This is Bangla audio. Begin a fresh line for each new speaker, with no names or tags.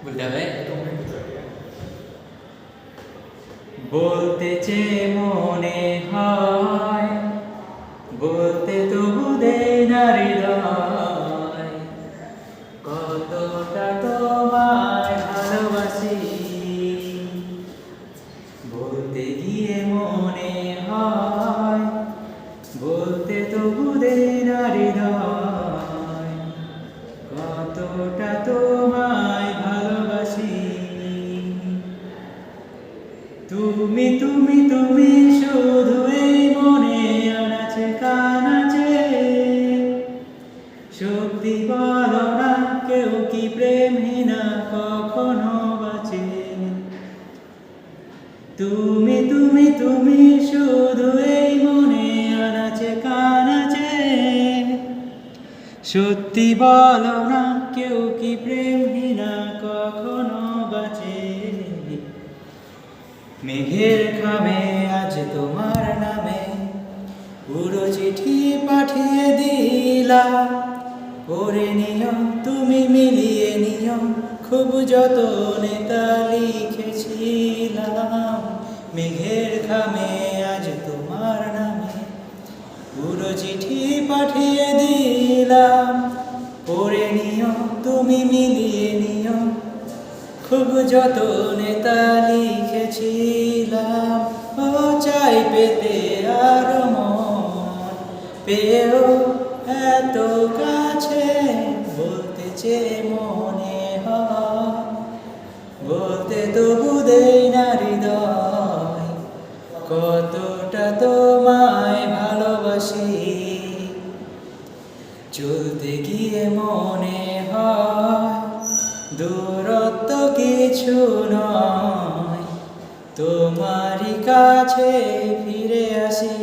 বলতে হবে বলতে চেয়ে মনে হয় বলতে তবু দেয় না হৃদয় কতটা তোমায় ভালোবাসি বলতে গিয়ে মনে হয় বলতে তবু দেয় না হৃদয় কতটা তোমায় ভালোবাসি তুমি তুমি তুমি শুধু এই মনে আনাচে কানাচে সত্যি বলো না কেউ কি প্রেমহীনা কখনো বাঁচে তুমি তুমি তুমি শুধু এই মনে আনাচে কানাচে সত্যি বলো না কেউ কি প্রেমহীনা কখনো বাঁচে মেঘের খামে আজ তোমার নামে পুরো চিঠি পাঠিয়ে দিলাম পড়ে নিও তুমি মিলিয়ে নিও খুব যতনে তা লিখেছিলাম মেঘের খামে আজ তোমার নামে পুরো চিঠি পাঠিয়ে দিলাম পড়ে নিও তুমি মিলিয়ে নিও খুব যতনে তা লিখেছিলাম ও চাই পেতে আর মন পেও এত কাছে বলতে চেয়ে মনে হয় বলতে তবু দেই না হৃদয় কতটা তোমায় ভালোবাসি চলতে গিয়ে মনে হয় দূরত্ব কিছু নয় তোমারই কাছে ফিরে আসি